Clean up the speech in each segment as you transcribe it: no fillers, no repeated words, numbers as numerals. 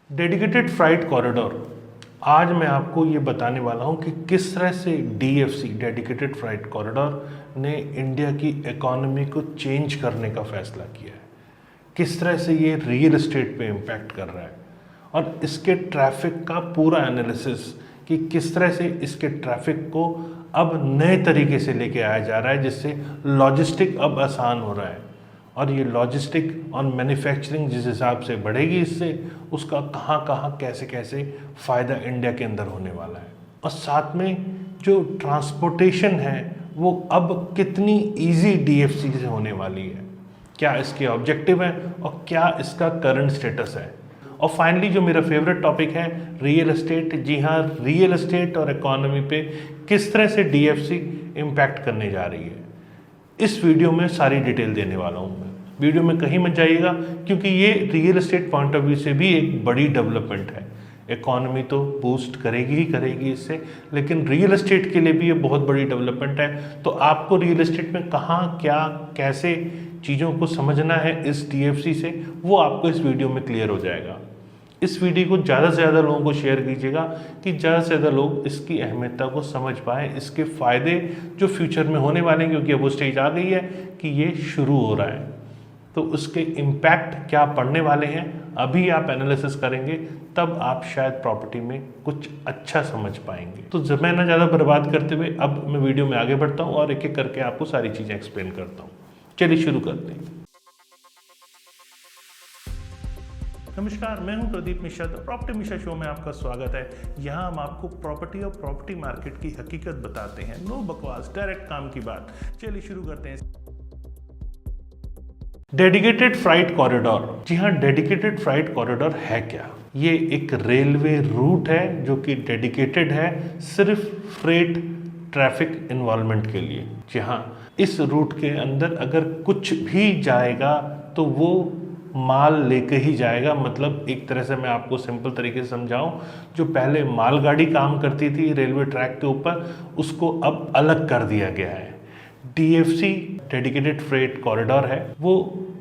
Dedicated freight corridor. आज मैं आपको ये बताने वाला हूँ कि किस तरह से डीएफसी डेडिकेटेड फ्राइट कॉरिडोर ने इंडिया की इकोनॉमी को चेंज करने का फैसला किया है, किस तरह से ये रियल एस्टेट पे इम्पैक्ट कर रहा है और इसके ट्रैफिक का पूरा एनालिसिस कि किस तरह से इसके ट्रैफिक को अब नए तरीके से लेके आया जा रहा है, जिससे लॉजिस्टिक अब आसान हो रहा है और ये लॉजिस्टिक और मैन्युफैक्चरिंग जिस हिसाब से बढ़ेगी इससे उसका कहाँ कहाँ कैसे कैसे फ़ायदा इंडिया के अंदर होने वाला है। और साथ में जो ट्रांसपोर्टेशन है वो अब कितनी इजी डीएफसी से होने वाली है, क्या इसके ऑब्जेक्टिव है और क्या इसका करंट स्टेटस है। और फाइनली जो मेरा फेवरेट टॉपिक है रियल एस्टेट। जी हाँ, रियल एस्टेट और इकोनॉमी पे किस तरह से डीएफसी इम्पैक्ट करने जा रही है, इस वीडियो में सारी डिटेल देने वाला हूँ मैं। वीडियो में कहीं मत जाइएगा क्योंकि ये real estate point of view से भी एक बड़ी डेवलपमेंट है। इकोनॉमी तो बूस्ट करेगी ही करेगी इससे, लेकिन रियल एस्टेट के लिए भी ये बहुत बड़ी डेवलपमेंट है। तो आपको रियल एस्टेट में कहाँ क्या कैसे चीज़ों को समझना है इस डीएफसी से, वो आपको इस वीडियो में क्लियर हो जाएगा। इस वीडियो को ज़्यादा से ज़्यादा लोगों को शेयर कीजिएगा कि ज़्यादा से ज़्यादा लोग इसकी अहमियता को समझ पाएँ, इसके फ़ायदे जो फ्यूचर में होने वाले हैं, क्योंकि अब वो स्टेज आ गई है कि ये शुरू हो रहा है तो उसके इम्पैक्ट क्या पड़ने वाले हैं अभी आप एनालिसिस करेंगे तब आप शायद प्रॉपर्टी में कुछ अच्छा समझ पाएंगे। तो समय ना ज़्यादा बर्बाद करते हुए अब मैं वीडियो में आगे बढ़ता हूँ और एक एक करके आपको सारी चीज़ें एक्सप्लेन करता हूँ। चलिए शुरू करते हैं। नमस्कार, मैं हूं प्रदीप मिश्रा। प्रॉपर्टी मिश्रा शो में आपका स्वागत है। यहां हम आपको प्रॉपर्टी और प्रॉपर्टी मार्केट की हकीकत बताते हैं, नो बकवास, डायरेक्ट काम की बात। चलिए शुरू करते हैं। Dedicated freight corridor. जी हाँ, डेडिकेटेड फ्राइट कॉरिडोर है क्या? ये एक रेलवे रूट है जो कि डेडिकेटेड है सिर्फ फ्रेट ट्रैफिक इन्वॉल्वमेंट के लिए। जी हाँ, इस रूट के अंदर अगर कुछ भी जाएगा तो वो माल लेके ही जाएगा। मतलब एक तरह से मैं आपको सिंपल तरीके से समझाऊं, जो पहले मालगाड़ी काम करती थी रेलवे ट्रैक के ऊपर, उसको अब अलग कर दिया गया है। डीएफसी डेडिकेटेड फ्रेट कॉरिडोर है, वो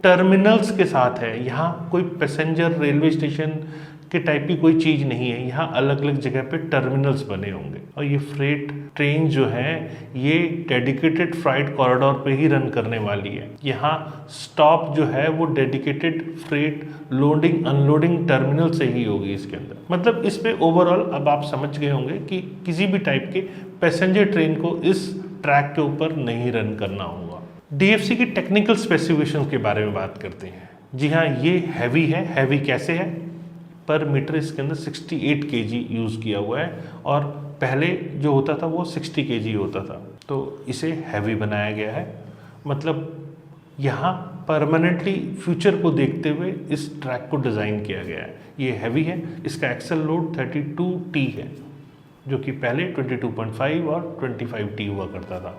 टर्मिनल्स के साथ है। यहाँ कोई पैसेंजर रेलवे स्टेशन के टाइप की कोई चीज़ नहीं है, यहाँ अलग अलग जगह पे टर्मिनल्स बने होंगे और ये फ्रेट ट्रेन जो है ये डेडिकेटेड फ्राइट कॉरिडोर पे ही रन करने वाली है। यहाँ स्टॉप जो है वो dedicated freight loading unloading terminal से ही होगी इसके अंदर। मतलब इस पे ओवरऑल अब आप समझ गए होंगे कि किसी भी टाइप के पैसेंजर ट्रेन को इस ट्रैक के ऊपर नहीं रन करना होगा। डीएफसी की टेक्निकल स्पेसिफिकेशंस के बारे में बात करते हैं। जी हाँ, ये हैवी है। हैवी कैसे है? पर मीटर इसके अंदर 68 केजी यूज़ किया हुआ है और पहले जो होता था वो 60 केजी होता था, तो इसे हैवी बनाया गया है। मतलब यहाँ परमानेंटली फ्यूचर को देखते हुए इस ट्रैक को डिज़ाइन किया गया है। ये हैवी है। इसका एक्सल लोड 32T है, जो कि पहले 22.5 और 25T हुआ करता था।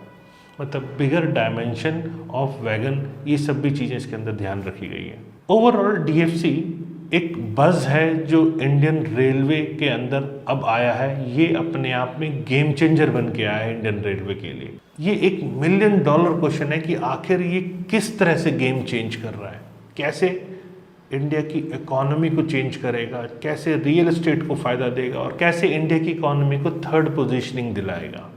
मतलब बिगर डायमेंशन ऑफ वैगन, ये सब भी चीज़ें इसके अंदर ध्यान रखी गई है। ओवरऑल डीएफसी एक बज़ है जो इंडियन रेलवे के अंदर अब आया है। ये अपने आप में गेम चेंजर बन के आया है इंडियन रेलवे के लिए। ये एक $1 मिलियन क्वेश्चन है कि आखिर ये किस तरह से गेम चेंज कर रहा है, कैसे इंडिया की इकोनॉमी को चेंज करेगा, कैसे रियल एस्टेट को फ़ायदा देगा और कैसे इंडिया की इकोनॉमी को थर्ड पोजीशनिंग दिलाएगा।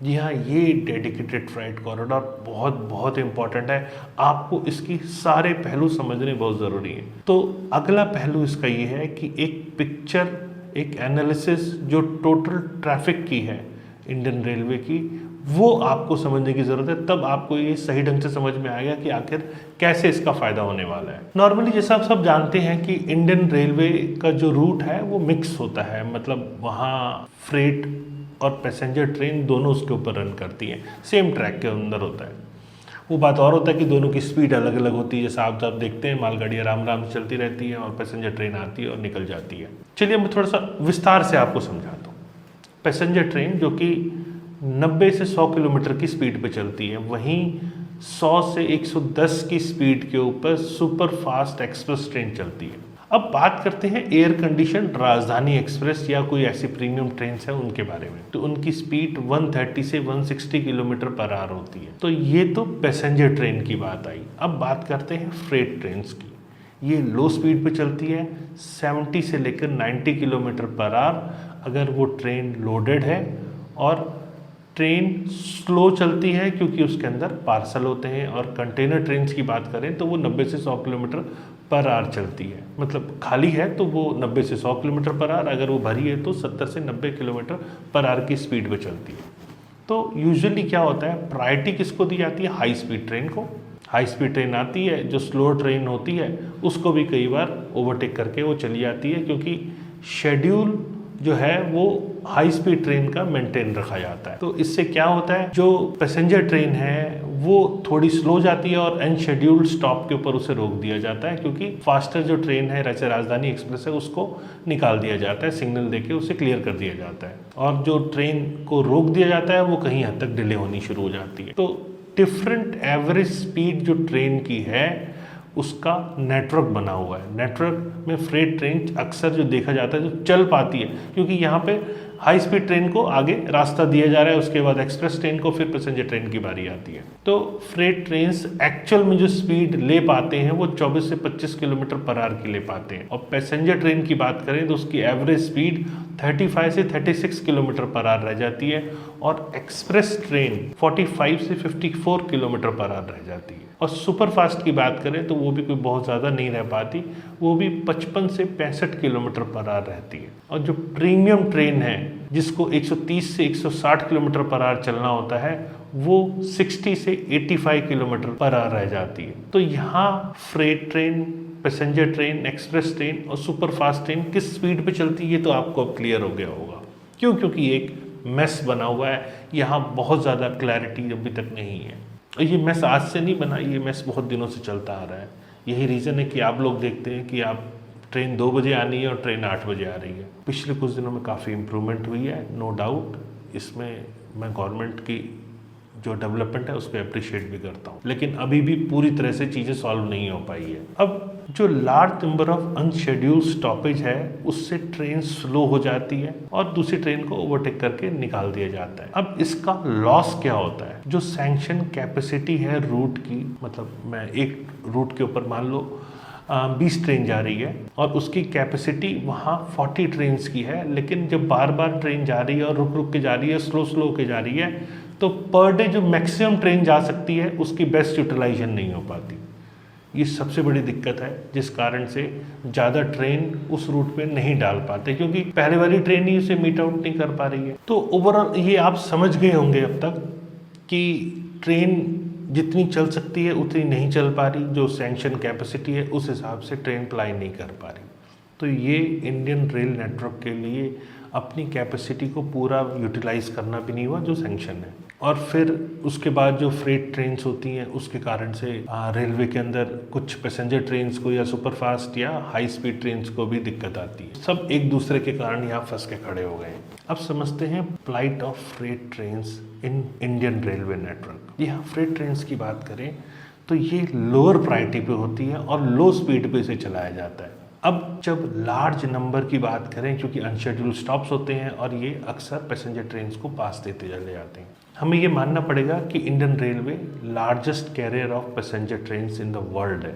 जी हाँ, ये डेडिकेटेड फ्राइट कॉरिडोर बहुत बहुत इंपॉर्टेंट है। आपको इसकी सारे पहलू समझने बहुत ज़रूरी है। तो अगला पहलू इसका ये है कि एक पिक्चर, एक एनालिसिस जो टोटल ट्रैफिक की है इंडियन रेलवे की, वो आपको समझने की ज़रूरत है। तब आपको ये सही ढंग से समझ में आएगा कि आखिर कैसे इसका फ़ायदा होने वाला है। नॉर्मली जैसा आप सब जानते हैं कि इंडियन रेलवे का जो रूट है वो मिक्स होता है। मतलब वहाँ फ्रेट और पैसेंजर ट्रेन दोनों उसके ऊपर रन करती हैं, सेम ट्रैक के अंदर होता है। वो बात और होता है कि दोनों की स्पीड अलग अलग होती है। जैसा आप देखते हैं मालगाड़ी आराम आराम से चलती रहती है और पैसेंजर ट्रेन आती है और निकल जाती है। चलिए मैं थोड़ा सा विस्तार से आपको समझाता हूँ। पैसेंजर ट्रेन जो कि 90 से 100 किलोमीटर की स्पीड पे चलती है, वहीं 100 से 110 की स्पीड के ऊपर सुपर फास्ट एक्सप्रेस ट्रेन चलती है। अब बात करते हैं एयर कंडीशन राजधानी एक्सप्रेस या कोई ऐसी प्रीमियम ट्रेन है उनके बारे में। तो उनकी स्पीड 130 से 160 किलोमीटर पर आवर होती है। तो ये तो पैसेंजर ट्रेन की बात आई। अब बात करते हैं फ्रेट ट्रेन की। ये लो स्पीड पे चलती है 70 से लेकर 90 किलोमीटर पर आवर अगर वो ट्रेन लोडेड है, और ट्रेन स्लो चलती है क्योंकि उसके अंदर पार्सल होते हैं। और कंटेनर ट्रेन की बात करें तो वो 90 से 100 किलोमीटर पर आवर चलती है, मतलब खाली है तो वो 90 से 100 किलोमीटर पर आवर, अगर वो भरी है तो 70 से 90 किलोमीटर पर आवर की स्पीड पे चलती है। तो यूजुअली क्या होता है, प्रायोरिटी किसको दी जाती है, हाई स्पीड ट्रेन को। हाई स्पीड ट्रेन आती है, जो स्लो ट्रेन होती है उसको भी कई बार ओवरटेक करके वो चली जाती है, क्योंकि शेड्यूल जो है वो हाई स्पीड ट्रेन का मेंटेन रखा जाता है। तो इससे क्या होता है, जो पैसेंजर ट्रेन है वो थोड़ी स्लो जाती है और अनशेड्यूल्ड स्टॉप के ऊपर उसे रोक दिया जाता है, क्योंकि फास्टर जो ट्रेन है जैसे राजधानी एक्सप्रेस है उसको निकाल दिया जाता है, सिग्नल देके उसे क्लियर कर दिया जाता है, और जो ट्रेन को रोक दिया जाता है वो कहीं हद तक डिले होनी शुरू हो जाती है। तो डिफरेंट एवरेज स्पीड जो ट्रेन की है उसका नेटवर्क बना हुआ है। नेटवर्क में फ्रेट ट्रेन अक्सर जो देखा जाता है जो चल पाती है, क्योंकि यहाँ पे हाई स्पीड ट्रेन को आगे रास्ता दिया जा रहा है, उसके बाद एक्सप्रेस ट्रेन को, फिर पैसेंजर ट्रेन की बारी आती है। तो फ्रेट ट्रेन्स एक्चुअल में जो स्पीड ले पाते हैं वो 24 से 25 किलोमीटर पर आवर की ले पाते हैं, और पैसेंजर ट्रेन की बात करें तो उसकी एवरेज स्पीड 35 से 36 किलोमीटर पर आवर रह जाती है, और एक्सप्रेस ट्रेन 45 से 54 किलोमीटर पर आवर रह जाती है। और सुपर फास्ट की बात करें तो वो भी कोई बहुत ज़्यादा नहीं रह पाती, वो भी 55 से 65 किलोमीटर पर आवर रहती है। और जो प्रीमियम ट्रेन है जिसको 130 से 160 किलोमीटर पर आवर चलना होता है वो 60 से 85 किलोमीटर पर आवर रह जाती है। तो यहाँ freight train, passenger train, express train और सुपर फास्ट ट्रेन किस स्पीड पे चलती है ये तो आपको अब क्लियर हो गया होगा। क्यों? क्योंकि एक मेस बना हुआ है, यहाँ बहुत ज़्यादा क्लैरिटी अभी तक नहीं है। और ये मेस आज से नहीं बना, ये मेस बहुत दिनों से चलता आ रहा है। यही रीज़न है कि आप लोग देखते हैं कि आप ट्रेन 2 बजे आनी है और ट्रेन 8 बजे आ रही है। पिछले कुछ दिनों में काफ़ी इम्प्रूवमेंट हुई है, नो डाउट। इसमें मैं गवर्नमेंट की जो डेवलपमेंट है उसको अप्रिशिएट भी करता हूँ, लेकिन अभी भी पूरी तरह से चीज़ें सॉल्व नहीं हो पाई है। अब जो large number of unscheduled stoppage है उससे ट्रेन स्लो हो जाती है और दूसरी ट्रेन को ओवरटेक करके निकाल दिया जाता है। अब इसका लॉस क्या होता है, जो सैंक्शन कैपेसिटी है रूट की, मतलब मैं एक रूट के ऊपर मान लो 20 ट्रेन जा रही है और उसकी कैपेसिटी वहाँ 40 ट्रेन की है, लेकिन जब बार बार ट्रेन जा रही है और रुक रुक के जा रही है, स्लो स्लो के जा रही है, तो पर डे जो मैक्सिमम ट्रेन जा सकती है उसकी बेस्ट यूटिलाइजेशन नहीं हो पाती। ये सबसे बड़ी दिक्कत है, जिस कारण से ज़्यादा ट्रेन उस रूट पे नहीं डाल पाते, क्योंकि पहले वाली ट्रेन ही उसे मीट आउट नहीं कर पा रही है। तो ओवरऑल ये आप समझ गए होंगे अब तक कि ट्रेन जितनी चल सकती है उतनी नहीं चल पा रही, जो सैंक्शन कैपेसिटी है उस हिसाब से ट्रेन प्लाई नहीं कर पा रही। तो ये इंडियन रेल नेटवर्क के लिए अपनी कैपेसिटी को पूरा यूटिलाइज करना भी नहीं हुआ जो सैंक्शन है। और फिर उसके बाद जो फ्रेट ट्रेन्स होती हैं उसके कारण से रेलवे के अंदर कुछ पैसेंजर ट्रेन्स को या सुपरफास्ट या हाई स्पीड ट्रेन्स को भी दिक्कत आती है। सब एक दूसरे के कारण यहाँ फंस के खड़े हो गए। अब समझते हैं plight of freight trains in Indian railway network. यहाँ फ्रेट ट्रेन्स की बात करें तो ये लोअर प्रायोरिटी पे होती है और लो स्पीड पे इसे चलाया जाता है। अब जब लार्ज नंबर की बात करें, क्योंकि अनशेड्यूल्ड स्टॉप्स होते हैं और ये अक्सर पैसेंजर ट्रेन्स को पास देते चले जाते हैं, हमें ये मानना पड़ेगा कि Indian railway largest carrier of passenger trains in the world है।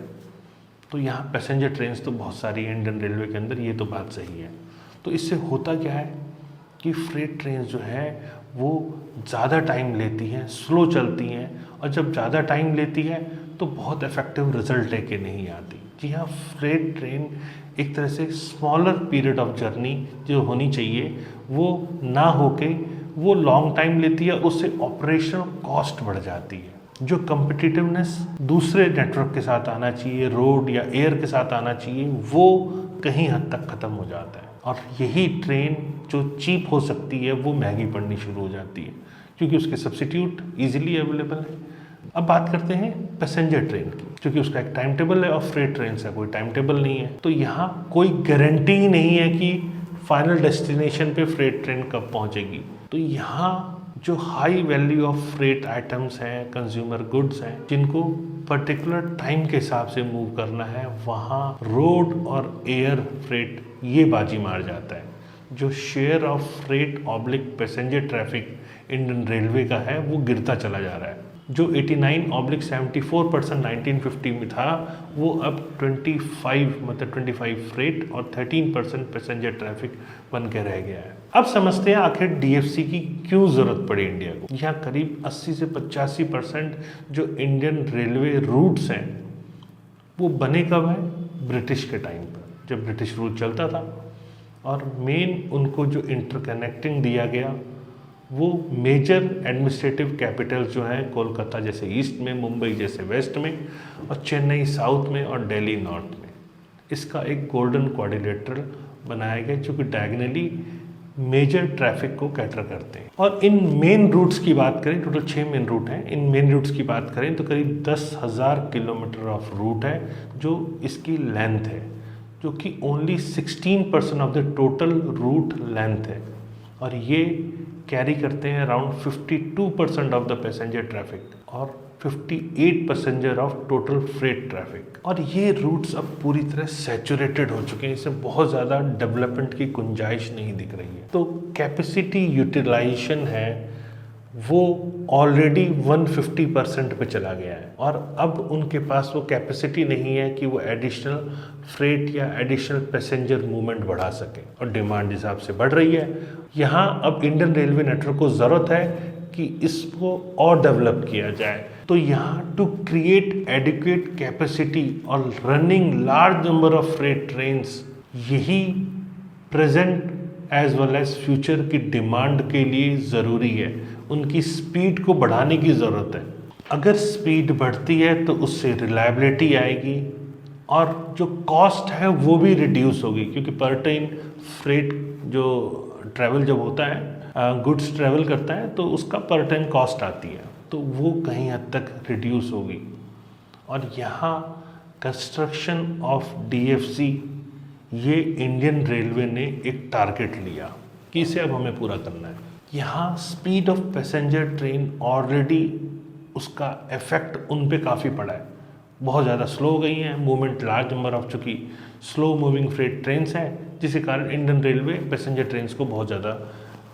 तो यहाँ पैसेंजर ट्रेन्स तो बहुत सारी हैं इंडियन रेलवे के अंदर, ये तो बात सही है। तो इससे होता क्या है कि फ्रेट ट्रेन्स जो है वो ज़्यादा टाइम लेती हैं, स्लो चलती हैं, और जब ज़्यादा टाइम लेती है तो बहुत इफेक्टिव रिजल्ट लेके नहीं आती। जी हाँ, फ्रेट ट्रेन एक तरह से स्मॉलर पीरियड ऑफ जर्नी जो होनी चाहिए वो ना होके वो लॉन्ग टाइम लेती है, उससे ऑपरेशनल कॉस्ट बढ़ जाती है। जो कम्पिटिटिवनेस दूसरे नेटवर्क के साथ आना चाहिए, रोड या एयर के साथ आना चाहिए, वो कहीं हद तक ख़त्म हो जाता है। और यही ट्रेन जो चीप हो सकती है वो महंगी पड़नी शुरू हो जाती है, क्योंकि उसके सब्सिट्यूट ईजिली अवेलेबल है। अब बात करते हैं पैसेंजर ट्रेन की, क्योंकि उसका एक टाइम टेबल है और फ्रेट ट्रेन का कोई टाइम टेबल नहीं है। तो यहाँ कोई गारंटी ही नहीं है कि फाइनल डेस्टिनेशन पे फ्रेट ट्रेन कब पहुँचेगी। तो यहाँ जो high value of freight items हैं, कंज्यूमर गुड्स हैं, जिनको पर्टिकुलर टाइम के हिसाब से मूव करना है, वहाँ रोड और एयर फ्रेट ये बाजी मार जाता है। जो share of freight oblique passenger traffic Indian railway का है वो गिरता चला जा रहा है। जो 89/74% 1950 में था वो अब 25 फ्रेट और 13% पैसेंजर ट्रैफिक बन के रह गया है। अब समझते हैं आखिर डीएफसी की क्यों ज़रूरत पड़ी इंडिया को। यहाँ करीब 80 से 85% जो इंडियन रेलवे रूट्स हैं वो बने कब हैं? ब्रिटिश के टाइम पर, जब ब्रिटिश रूल चलता था। और मेन उनको जो इंटरकनेक्टिंग दिया गया वो मेजर एडमिनिस्ट्रेटिव कैपिटल्स जो हैं कोलकाता जैसे ईस्ट में, मुंबई जैसे वेस्ट में और चेन्नई साउथ में और दिल्ली नॉर्थ में, इसका एक गोल्डन क्वाड्रिलेटरल बनाया गया जो कि डायगनली मेजर ट्रैफिक को कैटर करते हैं। और इन मेन रूट्स की बात करें, टोटल 6 मेन रूट हैं, इन मेन रूट्स की बात करें तो करीब 10,000 किलोमीटर ऑफ रूट है जो इसकी लेंथ है, जो कि only 16% of the total route length है। और ये कैरी करते हैं around 52% of the passenger traffic और 58 passenger of total freight traffic. और ये रूट्स अब पूरी तरह सैचुरेटेड हो चुके हैं, इसमें बहुत ज़्यादा डेवलपमेंट की गुंजाइश नहीं दिख रही है। तो कैपेसिटी यूटिलाइजेशन है वो ऑलरेडी 150% पे चला गया है और अब उनके पास वो कैपेसिटी नहीं है कि वो एडिशनल फ्रेट या एडिशनल पैसेंजर मूवमेंट बढ़ा सके और डिमांड हिसाब से बढ़ रही है। यहाँ अब इंडियन रेलवे नेटवर्क को ज़रूरत है कि इसको और डेवलप किया जाए। तो यहाँ टू क्रिएट एडिक्वेट कैपेसिटी और running large number of freight trains, यही present as well as future की डिमांड के लिए ज़रूरी है। उनकी स्पीड को बढ़ाने की ज़रूरत है। अगर स्पीड बढ़ती है तो उससे रिलायबिलिटी आएगी और जो कॉस्ट है वो भी रिड्यूस होगी, क्योंकि पर टन फ्रेट जो ट्रैवल जब होता है, गुड्स ट्रैवल करता है तो उसका पर टन कॉस्ट आती है, तो वो कहीं हद तक रिड्यूस होगी। और यहाँ कंस्ट्रक्शन ऑफ डीएफसी, ये इंडियन रेलवे ने एक टारगेट लिया कि इसे अब हमें पूरा करना है। यहाँ speed of passenger train already उसका इफेक्ट उन पे काफ़ी पड़ा है, बहुत ज़्यादा स्लो हो गई हैं, मूवमेंट लार्ज नंबर ऑफ चुकी स्लो मूविंग फ्रेट ट्रेन्स हैं, जिसके कारण इंडियन रेलवे पैसेंजर ट्रेन्स को बहुत ज़्यादा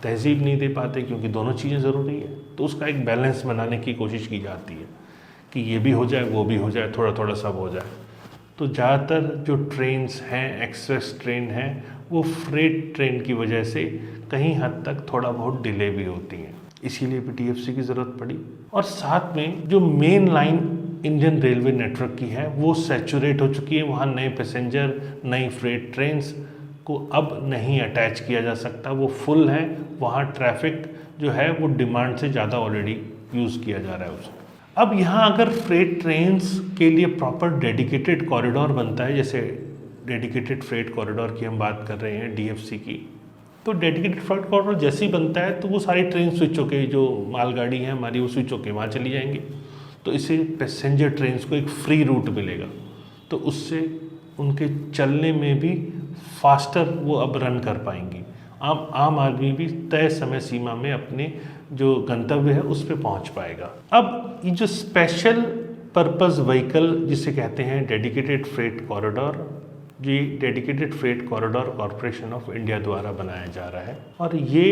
तहजीब नहीं दे पाते, क्योंकि दोनों चीज़ें ज़रूरी है। तो उसका एक बैलेंस बनाने की कोशिश की जाती है कि ये भी हो जाए वो भी हो जाए, थोड़ा थोड़ा सब हो जाए। तो ज़्यादातर जो ट्रेन्स हैं, एक्सप्रेस ट्रेन हैं, वो फ्रेट ट्रेन की वजह से कहीं हद तक थोड़ा बहुत डिले भी होती हैं, इसीलिए भी डीएफसी की ज़रूरत पड़ी। और साथ में जो main line Indian railway network की है वो सैचुरेट हो चुकी है, वहाँ नए पैसेंजर नई फ्रेट ट्रेन्स को अब नहीं अटैच किया जा सकता, वो फुल है। वहाँ ट्रैफिक जो है वो डिमांड से ज़्यादा ऑलरेडी यूज़ किया जा रहा है उसको। अब यहाँ अगर फ्रेट ट्रेन्स के लिए प्रॉपर डेडिकेटेड कॉरिडोर बनता है, जैसे डेडिकेटेड फ्रेट कॉरिडोर की हम बात कर रहे हैं डीएफसी की, तो डेडिकेटेड फ्रेट कॉरिडोर जैसे ही बनता है तो वो सारी ट्रेन स्विच होके, जो मालगाड़ी है हमारी वो स्विच होके वहाँ चली जाएंगी, तो इससे पैसेंजर ट्रेन्स को एक फ्री रूट मिलेगा, तो उससे उनके चलने में भी फास्टर वो अब रन कर पाएंगी। आम आदमी भी तय समय सीमा में अपने जो गंतव्य है उस पर पहुँच पाएगा। अब ये जो स्पेशल पर्पस व्हीकल जिसे कहते हैं डेडिकेटेड फ्रेट कॉरिडोर, ये dedicated freight corridor corporation of India द्वारा बनाया जा रहा है और ये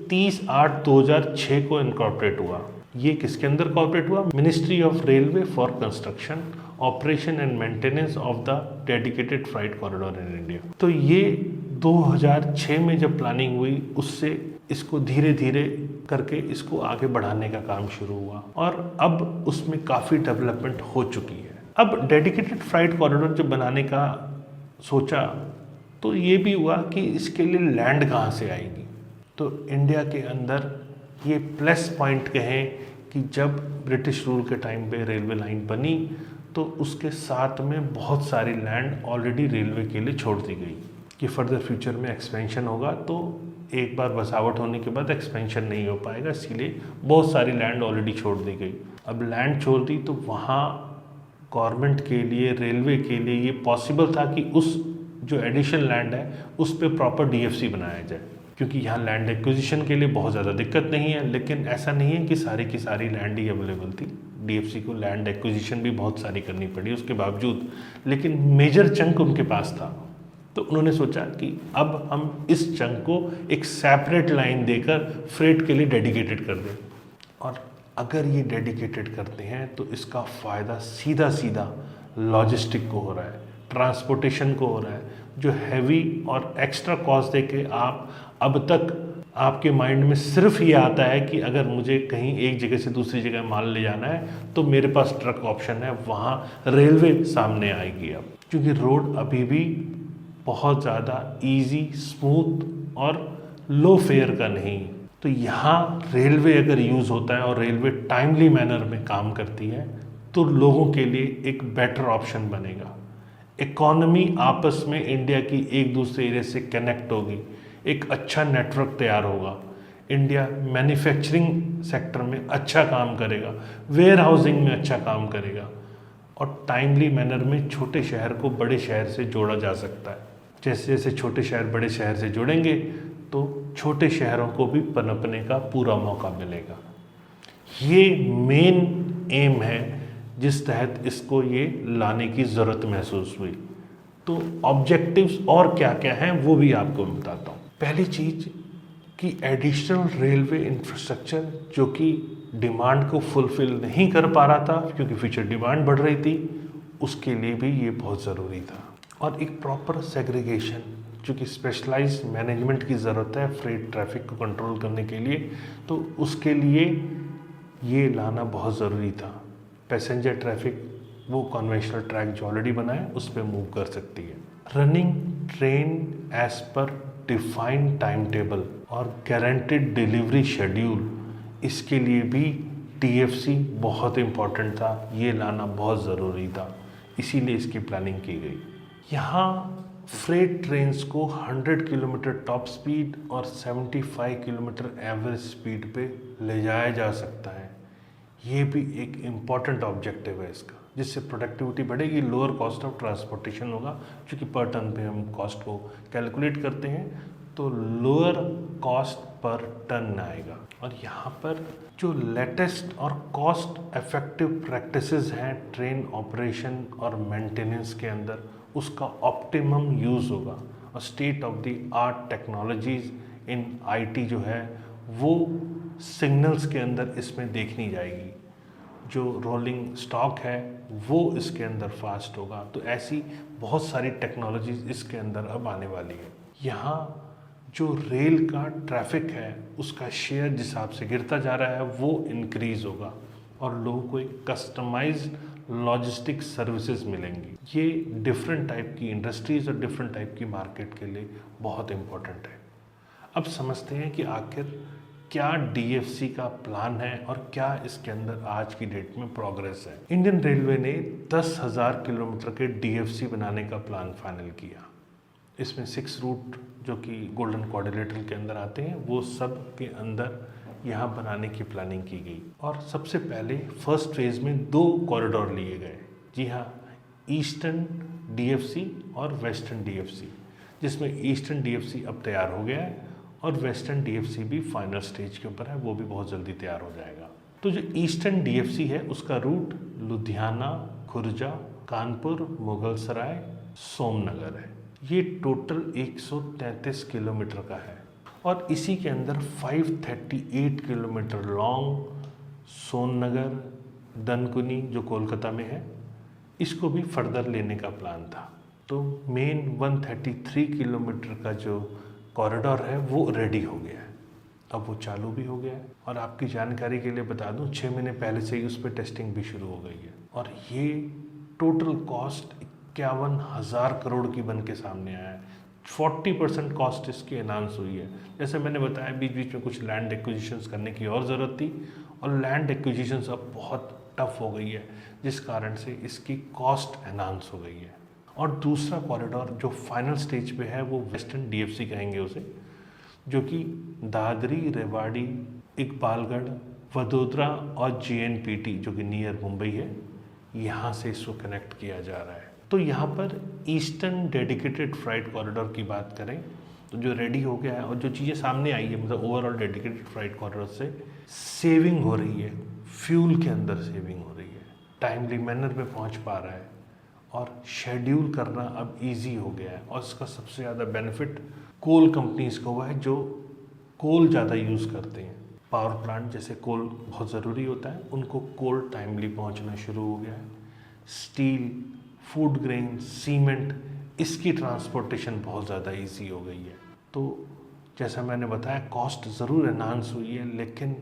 30/8/2006 को इनकॉर्पोरेट हुआ। ये किसके अंदर कॉर्पोरेट हुआ? Ministry of railway for construction, operation and maintenance of the dedicated freight corridor in India. तो ये 2006 में जब प्लानिंग हुई, उससे इसको धीरे धीरे करके इसको आगे बढ़ाने का काम शुरू हुआ और अब उसमें काफ़ी डेवलपमेंट हो चुकी है। अब डेडिकेटेड फ्रेट कॉरिडोर जब बनाने का सोचा तो ये भी हुआ कि इसके लिए लैंड कहाँ से आएगी। तो इंडिया के अंदर ये प्लस पॉइंट कहें कि जब ब्रिटिश रूल के टाइम पे रेलवे लाइन बनी तो उसके साथ में बहुत सारी लैंड ऑलरेडी रेलवे के लिए छोड़ दी गई कि फर्दर फ्यूचर में एक्सपेंशन होगा, तो एक बार बसावट होने के बाद एक्सपेंशन नहीं हो पाएगा, इसीलिए बहुत सारी लैंड ऑलरेडी छोड़ दी गई। अब लैंड छोड़ दी तो वहाँ गवर्नमेंट के लिए, रेलवे के लिए ये पॉसिबल था कि उस जो एडिशनल लैंड है उस पर प्रॉपर डीएफसी बनाया जाए, क्योंकि यहाँ लैंड एक्विजिशन के लिए बहुत ज़्यादा दिक्कत नहीं है। लेकिन ऐसा नहीं है कि सारी की सारी लैंड ही अवेलेबल थी, डीएफसी को लैंड एक्विजिशन भी बहुत सारी करनी पड़ी उसके बावजूद, लेकिन मेजर चंक उनके पास था। तो उन्होंने सोचा कि अब हम इस चंक को एक सेपरेट लाइन देकर फ्रेट के लिए डेडिकेटेड कर दें। और अगर ये डेडिकेटेड करते हैं तो इसका फ़ायदा सीधा सीधा लॉजिस्टिक को हो रहा है, ट्रांसपोर्टेशन को हो रहा है। जो हैवी और एक्स्ट्रा कॉस्ट देके आप अब तक आपके माइंड में सिर्फ ये आता है कि अगर मुझे कहीं एक जगह से दूसरी जगह माल ले जाना है तो मेरे पास ट्रक ऑप्शन है, वहाँ रेलवे सामने आएगी अब, क्योंकि रोड अभी भी बहुत ज़्यादा इजी, स्मूथ और लो फेयर का नहीं। तो यहाँ रेलवे अगर यूज़ होता है और रेलवे टाइमली मैनर में काम करती है तो लोगों के लिए एक बेटर ऑप्शन बनेगा। इकॉनमी आपस में इंडिया की एक दूसरे एरिया से कनेक्ट होगी, एक अच्छा नेटवर्क तैयार होगा। इंडिया मैन्युफैक्चरिंग सेक्टर में अच्छा काम करेगा, वेयर हाउसिंग में अच्छा काम करेगा और टाइमली मैनर में छोटे शहर को बड़े शहर से जोड़ा जा सकता है। जैसे जैसे छोटे शहर बड़े शहर से जुड़ेंगे तो छोटे शहरों को भी पनपने का पूरा मौका मिलेगा। ये मेन एम है जिस तहत इसको ये लाने की ज़रूरत महसूस हुई। तो ऑब्जेक्टिव्स और क्या क्या हैं वो भी आपको मैं बताता हूँ। पहली चीज़ कि एडिशनल रेलवे इंफ्रास्ट्रक्चर जो कि डिमांड को फुलफिल नहीं कर पा रहा था क्योंकि फ्यूचर डिमांड बढ़ रही थी, उसके लिए भी ये बहुत ज़रूरी था। और एक प्रॉपर सेग्रीगेशन, चूँकि स्पेशलाइज्ड मैनेजमेंट की ज़रूरत है फ्रेट ट्रैफिक को कंट्रोल करने के लिए, तो उसके लिए ये लाना बहुत ज़रूरी था। पैसेंजर ट्रैफिक वो कन्वेंशनल ट्रैक जो ऑलरेडी बना है उस पर मूव कर सकती है। Running train as per defined time table और गारंटेड डिलीवरी शेड्यूल, इसके लिए भी TFC बहुत इम्पॉर्टेंट था, ये लाना बहुत ज़रूरी था, इसीलिए इसकी प्लानिंग की गई। यहाँ फ्रेट ट्रेन्स को 100 किलोमीटर टॉप स्पीड और 75 किलोमीटर एवरेज स्पीड पे ले जाया जा सकता है। ये भी एक इम्पॉर्टेंट ऑब्जेक्टिव है इसका, जिससे प्रोडक्टिविटी बढ़ेगी, लोअर कॉस्ट ऑफ ट्रांसपोर्टेशन होगा। क्योंकि पर टन पे हम कॉस्ट को कैलकुलेट करते हैं तो लोअर कॉस्ट पर टन आएगा। और यहाँ पर जो लेटेस्ट और कॉस्ट इफेक्टिव प्रैक्टिसेस हैं ट्रेन ऑपरेशन और मेंटेनेंस के अंदर, उसका ऑप्टिमम यूज़ होगा और state of the art technologies in IT जो है वो सिग्नल्स के अंदर इसमें देखनी जाएगी। जो रोलिंग स्टॉक है वो इसके अंदर फास्ट होगा। तो ऐसी बहुत सारी टेक्नोलॉजीज इसके अंदर अब आने वाली है। यहाँ जो रेल का ट्रैफिक है उसका शेयर जिस हिसाब से गिरता जा रहा है वो इंक्रीज़ होगा और लोगों को एक कस्टमाइज्ड लॉजिस्टिक सर्विसेज मिलेंगी। ये डिफरेंट टाइप की इंडस्ट्रीज़ और डिफरेंट टाइप की मार्केट के लिए बहुत इम्पोर्टेंट है। अब समझते हैं कि आखिर क्या DFC का प्लान है और क्या इसके अंदर आज की डेट में प्रोग्रेस है। इंडियन रेलवे ने 10,000 किलोमीटर के DFC बनाने का प्लान फाइनल किया। इसमें 6 रूट जो कि गोल्डन क्वाड्रिलेटरल के अंदर आते हैं वो सब के अंदर यहाँ बनाने की प्लानिंग की गई। और सबसे पहले फर्स्ट फेज़ में 2 कॉरिडोर लिए गए। जी हाँ, ईस्टर्न DFC और वेस्टर्न DFC, जिसमें ईस्टर्न DFC अब तैयार हो गया है और वेस्टर्न DFC भी फाइनल स्टेज के ऊपर है, वो भी बहुत जल्दी तैयार हो जाएगा। तो जो ईस्टर्न DFC है उसका रूट लुधियाना, खुर्जा, कानपुर, मुगलसराय, सोमनगर है। ये टोटल 133 किलोमीटर का है और इसी के अंदर 538 किलोमीटर लॉन्ग सोननगर, दनकुनी जो कोलकाता में है, इसको भी फर्दर लेने का प्लान था। तो मेन 133 किलोमीटर का जो कॉरिडोर है वो रेडी हो गया है, अब वो चालू भी हो गया है। और आपकी जानकारी के लिए बता दूं 6 महीने पहले से ही उस पर टेस्टिंग भी शुरू हो गई है। और ये टोटल कॉस्ट 51,000 करोड़ की बन के सामने आया है। 40% कॉस्ट इसकी एनहांस हुई है। जैसे मैंने बताया बीच बीच में कुछ लैंड एक्विजिशंस करने की और ज़रूरत थी और लैंड एक्विजिशंस अब बहुत टफ हो गई है, जिस कारण से इसकी कॉस्ट एनहांस हो गई है। और दूसरा कॉरिडोर जो फाइनल स्टेज पे है वो वेस्टर्न DFC कहेंगे उसे, जो कि दादरी, रेवाड़ी, इकबालगढ़, वडोदरा और JNPT जो कि नियर मुंबई है, यहाँ से इसको कनेक्ट किया जा रहा है। तो यहाँ पर ईस्टर्न डेडिकेटेड फ्राइट कॉरिडोर की बात करें तो जो रेडी हो गया है और जो चीज़ें सामने आई है, मतलब ओवरऑल डेडिकेटेड फ्राइट कॉरिडोर से सेविंग हो रही है, फ्यूल के अंदर सेविंग हो रही है, टाइमली मैनर में पहुँच पा रहा है और शेड्यूल करना अब इजी हो गया है। और इसका सबसे ज़्यादा बेनिफिट कोल कंपनीज़ को हुआ है जो कोल ज़्यादा यूज़ करते हैं। पावर प्लांट जैसे कोल बहुत ज़रूरी होता है, उनको कोल टाइमली पहुंचना शुरू हो गया है। स्टील, फूड ग्रेन, सीमेंट, इसकी ट्रांसपोर्टेशन बहुत ज़्यादा इजी हो गई है। तो जैसा मैंने बताया, कॉस्ट ज़रूर एनहांस हुई है, लेकिन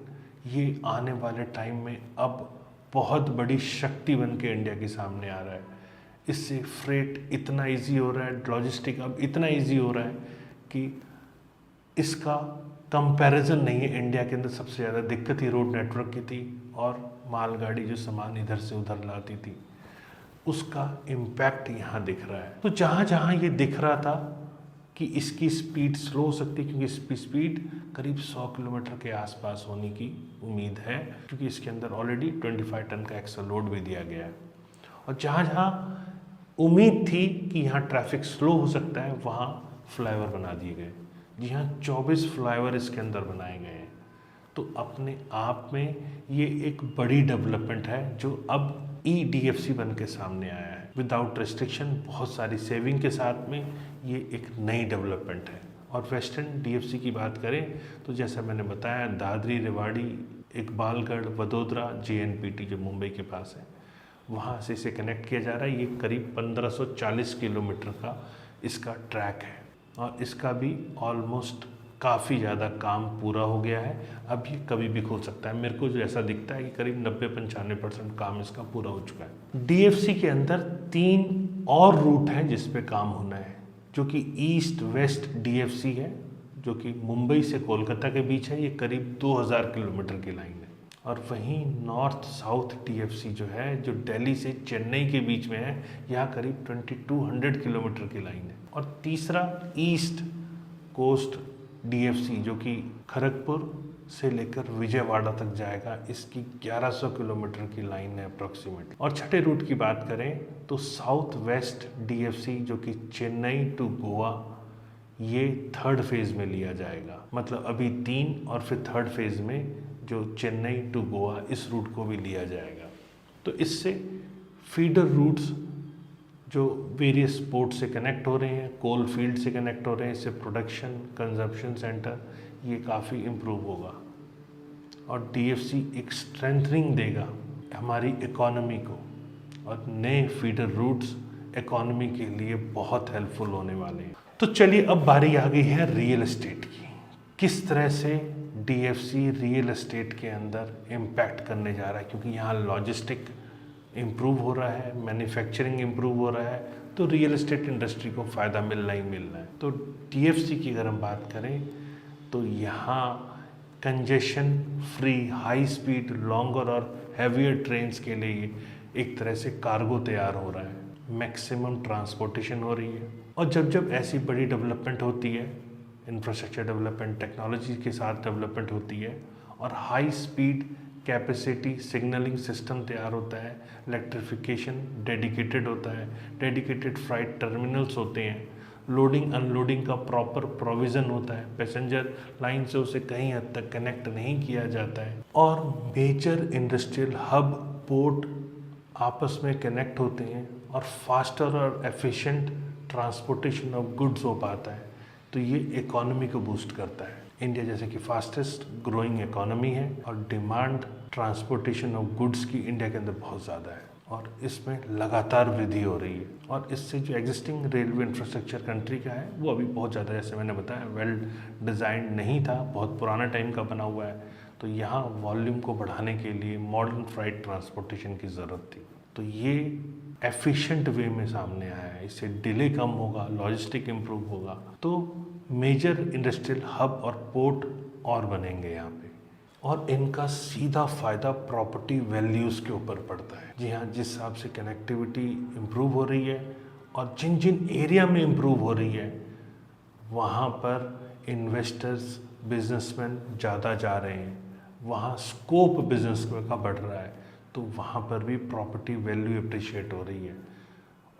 ये आने वाले टाइम में अब बहुत बड़ी शक्ति बन के इंडिया के सामने आ रहा है। इससे फ्रेट इतना इजी हो रहा है, लॉजिस्टिक अब इतना इजी हो रहा है कि इसका कंपैरिजन नहीं है। इंडिया के अंदर सबसे ज़्यादा दिक्कत ही रोड नेटवर्क की थी और मालगाड़ी जो सामान इधर से उधर लाती थी, उसका इम्पैक्ट यहाँ दिख रहा है। तो जहाँ जहाँ ये दिख रहा था कि इसकी स्पीड स्लो हो सकती है, क्योंकि इसकी स्पीड करीब 100 किलोमीटर के आसपास होने की उम्मीद है, क्योंकि इसके अंदर ऑलरेडी 25 टन का एक्स्ट्रा लोड भी दिया गया है। और जहाँ जहाँ उम्मीद थी कि यहाँ ट्रैफिक स्लो हो सकता है, वहाँ फ्लाईओवर बना दिए गए। जी हाँ, 24 फ्लाईओवर इसके अंदर बनाए गए हैं। तो अपने आप में ये एक बड़ी डेवलपमेंट है जो अब EDFC बन के सामने आया है। विदाउट रिस्ट्रिक्शन, बहुत सारी सेविंग के साथ में ये एक नई डेवलपमेंट है। और वेस्टर्न DFC की बात करें तो जैसा मैंने बताया, दादरी, रेवाड़ी, इकबालगढ़, वडोदरा, JNPT जो मुंबई के पास है, वहाँ से इसे कनेक्ट किया जा रहा है। ये करीब 1540 किलोमीटर का इसका ट्रैक है और इसका भी ऑलमोस्ट काफ़ी ज़्यादा काम पूरा हो गया है। अब ये कभी भी खुल सकता है। मेरे को जो ऐसा दिखता है कि करीब 90-95% काम इसका पूरा हो चुका है। DFC के अंदर 3 और रूट हैं जिस पे काम होना है, जो कि ईस्ट वेस्ट DFC है, जो कि मुंबई से कोलकाता के बीच है। ये करीब 2000 किलोमीटर की लाइन है। और वहीं नॉर्थ साउथ DFC जो है, जो दिल्ली से चेन्नई के बीच में है, यहाँ करीब 2200 किलोमीटर की लाइन है। और तीसरा ईस्ट कोस्ट DFC जो कि खड़गपुर से लेकर विजयवाड़ा तक जाएगा, इसकी 1100 किलोमीटर की लाइन है अप्रॉक्सीमेटली। और छठे रूट की बात करें तो साउथ वेस्ट DFC जो कि चेन्नई टू गोवा, ये 3rd फेज़ में लिया जाएगा। मतलब अभी 3 और फिर 3rd फेज़ में जो चेन्नई टू गोवा, इस रूट को भी लिया जाएगा। तो इससे फीडर रूट्स जो वेरियस पोर्ट से कनेक्ट हो रहे हैं, कोल फील्ड से कनेक्ट हो रहे हैं, इससे प्रोडक्शन, कंजप्शन सेंटर ये काफ़ी इम्प्रूव होगा। और DFC एक स्ट्रेंथनिंग देगा हमारी इकोनॉमी को, और नए फीडर रूट्स इकोनॉमी के लिए बहुत हेल्पफुल होने वाले हैं। तो चलिए, अब बारी आ गई है रियल एस्टेट की। किस तरह से DFC रियल एस्टेट के अंदर इम्पैक्ट करने जा रहा है, क्योंकि यहाँ लॉजिस्टिक इम्प्रूव हो रहा है, मैन्युफैक्चरिंग इम्प्रूव हो रहा है, तो रियल एस्टेट इंडस्ट्री को फ़ायदा मिलना ही मिलना है। तो DFC की अगर हम बात करें तो यहाँ congestion free, high speed, longer और हैवियर ट्रेन्स के लिए एक तरह से कार्गो तैयार हो रहा है। मैक्सिमम ट्रांसपोर्टेशन हो रही है। और जब जब ऐसी बड़ी डेवलपमेंट होती है, इंफ्रास्ट्रक्चर डेवलपमेंट, टेक्नोलॉजी के साथ डेवलपमेंट होती है और high speed capacity signalling system तैयार होता है, इलेक्ट्रिफिकेशन डेडिकेटेड होता है, डेडिकेटेड फ्लाइट टर्मिनल्स होते हैं, लोडिंग अनलोडिंग का प्रॉपर प्रोविज़न होता है, पैसेंजर लाइन से उसे कहीं हद तक कनेक्ट नहीं किया जाता है, और मेजर इंडस्ट्रियल हब, पोर्ट आपस में कनेक्ट होते हैं और फास्टर और एफिशिएंट ट्रांसपोर्टेशन ऑफ गुड्स हो पाता है। तो ये इकोनॉमी को बूस्ट करता है। इंडिया जैसे कि फास्टेस्ट ग्रोइंग इकोनॉमी है और डिमांड ट्रांसपोर्टेशन ऑफ गुड्स की इंडिया के अंदर बहुत ज़्यादा है और इसमें लगातार वृद्धि हो रही है। और इससे जो एग्जिस्टिंग रेलवे इंफ्रास्ट्रक्चर कंट्री का है वो अभी बहुत ज़्यादा, जैसे मैंने बताया, वेल डिज़ाइंड नहीं था, बहुत पुराना टाइम का बना हुआ है। तो यहाँ वॉल्यूम को बढ़ाने के लिए मॉडर्न फ्राइट ट्रांसपोर्टेशन की ज़रूरत थी। तो ये एफिशिएंट वे में सामने आया है, इससे डिले कम होगा, लॉजिस्टिक इम्प्रूव होगा, तो मेजर इंडस्ट्रियल हब और पोर्ट और बनेंगे यहाँ पे। और इनका सीधा फ़ायदा प्रॉपर्टी वैल्यूज़ के ऊपर पड़ता है। जी हाँ, जिस हिसाब से कनेक्टिविटी इम्प्रूव हो रही है और जिन जिन एरिया में इम्प्रूव हो रही है वहाँ पर इन्वेस्टर्स, बिजनेसमैन ज़्यादा जा रहे हैं, वहाँ स्कोप बिजनेस का बढ़ रहा है, तो वहाँ पर भी प्रॉपर्टी वैल्यू अप्रिशिएट हो रही है।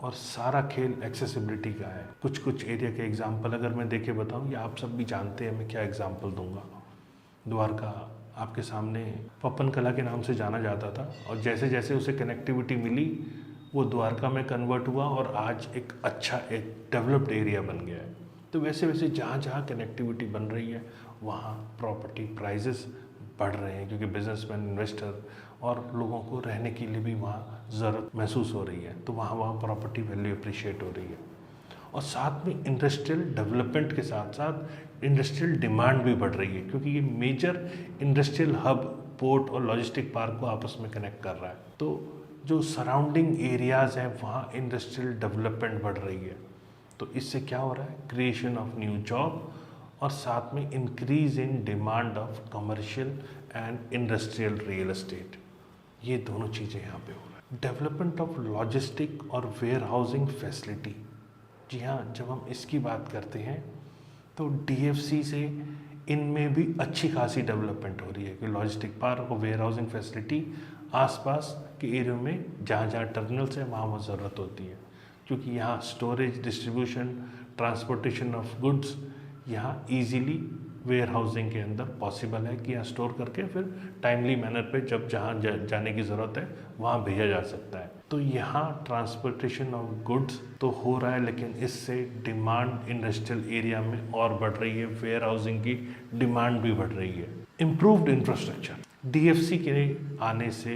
और सारा खेल एक्सेसिबिलिटी का है। कुछ कुछ एरिया के एग्जांपल अगर मैं देके बताऊं, या आप सब भी जानते हैं मैं क्या एग्जांपल दूंगा। द्वारका आपके सामने पपन कला के नाम से जाना जाता था और जैसे जैसे उसे कनेक्टिविटी मिली वो द्वारका में कन्वर्ट हुआ और आज एक अच्छा, एक डेवलप्ड एरिया बन गया है। तो वैसे वैसे जहाँ जहाँ कनेक्टिविटी बन रही है वहाँ प्रॉपर्टी प्राइजेस बढ़ रहे हैं, क्योंकि बिजनेसमैन, इन्वेस्टर और लोगों को रहने के लिए भी वहाँ ज़रूरत महसूस हो रही है, तो वहाँ प्रॉपर्टी वैल्यू अप्रिशिएट हो रही है। और साथ में इंडस्ट्रियल डेवलपमेंट के साथ साथ इंडस्ट्रियल डिमांड भी बढ़ रही है, क्योंकि ये मेजर इंडस्ट्रियल हब, पोर्ट और लॉजिस्टिक पार्क को आपस में कनेक्ट कर रहा है। तो जो सराउंडिंग एरियाज़ हैं वहाँ इंडस्ट्रियल डेवलपमेंट बढ़ रही है। तो इससे क्या हो रहा है, क्रिएशन ऑफ न्यू जॉब और साथ में increase in demand of commercial and industrial real estate. ये दोनों चीज़ें यहाँ पे हो रहा है। डेवलपमेंट ऑफ लॉजिस्टिक और वेयर हाउसिंग फैसिलिटी, जी हाँ, जब हम इसकी बात करते हैं तो डीएफसी से इनमें भी अच्छी खासी डेवलपमेंट हो रही है कि लॉजिस्टिक पार्क और वेयर हाउसिंग फैसिलिटी आसपास के एरिया में जहाँ जहाँ टर्मिनल्स हैं वहाँ वहाँ ज़रूरत होती है, क्योंकि यहाँ storage, distribution, transportation of goods यहाँ इजीली वेयर हाउसिंग के अंदर पॉसिबल है कि यहाँ स्टोर करके फिर टाइमली मैनर पे जब जहाँ जाने की ज़रूरत है वहाँ भेजा जा सकता है। तो यहाँ ट्रांसपोर्टेशन ऑफ गुड्स तो हो रहा है, लेकिन इससे डिमांड इंडस्ट्रियल एरिया में और बढ़ रही है, वेयर हाउसिंग की डिमांड भी बढ़ रही है। इम्प्रूव्ड इंफ्रास्ट्रक्चर, डीएफसी के आने से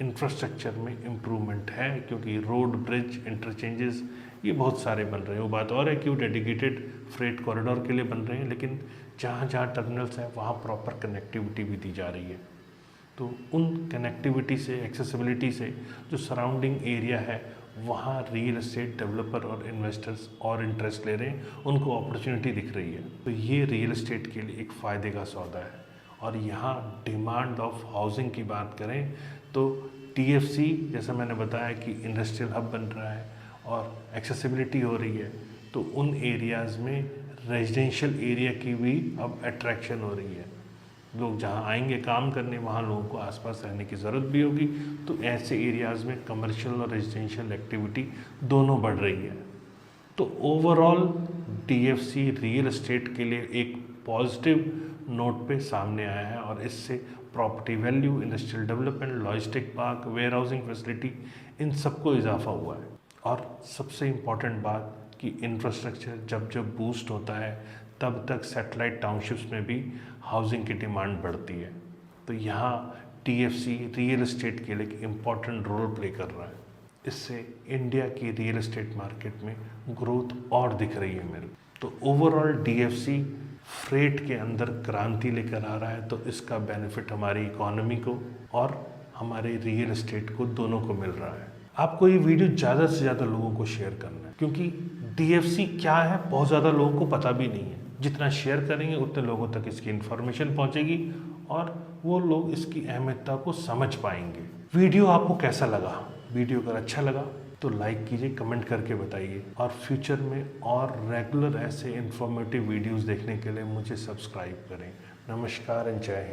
इंफ्रास्ट्रक्चर में इम्प्रूवमेंट है, क्योंकि रोड, ब्रिज, इंटरचेंजेस ये बहुत सारे बन रहे हैं। वो बात और है कि वो डेडिकेटेड फ्रेट कॉरिडोर के लिए बन रहे हैं, लेकिन जहाँ जहाँ टर्मिनल्स हैं वहाँ प्रॉपर कनेक्टिविटी भी दी जा रही है। तो उन कनेक्टिविटी से, एक्सेसिबिलिटी से जो सराउंडिंग एरिया है वहाँ रियल एस्टेट डेवलपर और इन्वेस्टर्स और इंटरेस्ट ले रहे हैं, उनको अपॉर्चुनिटी दिख रही है। तो ये रियल एस्टेट के लिए एक फ़ायदे का सौदा है। और यहाँ डिमांड ऑफ हाउसिंग की बात करें तो टीएफसी, जैसा मैंने बताया कि इंडस्ट्रियल हब बन रहा है और एक्सेसिबिलिटी हो रही है, तो उन एरियाज़ में रेजिडेंशियल एरिया की भी अब अट्रैक्शन हो रही है। लोग जहाँ आएंगे काम करने, वहाँ लोगों को आसपास रहने की ज़रूरत भी होगी, तो ऐसे एरियाज़ में कमर्शियल और रेजिडेंशियल एक्टिविटी दोनों बढ़ रही है। तो ओवरऑल डीएफसी रियल एस्टेट के लिए एक पॉजिटिव नोट पे सामने आया है, और इससे property value, industrial development, logistic park, warehousing facility, इन सबको इजाफा हुआ है। और सबसे इम्पॉर्टेंट बात कि इंफ्रास्ट्रक्चर जब जब बूस्ट होता है तब तक सैटेलाइट टाउनशिप्स में भी हाउसिंग की डिमांड बढ़ती है। तो यहाँ टीएफसी रियल एस्टेट के लिए एक इम्पॉर्टेंट रोल प्ले कर रहा है। इससे इंडिया की रियल एस्टेट मार्केट में ग्रोथ और दिख रही है मेरे को। तो ओवरऑल डीएफसी फ्रेट के अंदर क्रांति लेकर आ रहा है, तो इसका बेनिफिट हमारी इकोनॉमी को और हमारे रियल एस्टेट को दोनों को मिल रहा है। आपको ये वीडियो ज़्यादा से ज़्यादा लोगों को शेयर करना है, क्योंकि डीएफसी क्या है बहुत ज़्यादा लोगों को पता भी नहीं है। जितना शेयर करेंगे उतने लोगों तक इसकी इन्फॉर्मेशन पहुंचेगी और वो लोग इसकी अहमियता को समझ पाएंगे। वीडियो आपको कैसा लगा? वीडियो अगर अच्छा लगा तो लाइक कीजिए, कमेंट करके बताइए, और फ्यूचर में और रेगुलर ऐसे इन्फॉर्मेटिव वीडियोस देखने के लिए मुझे सब्सक्राइब करें। नमस्कार एंड जय हिंद।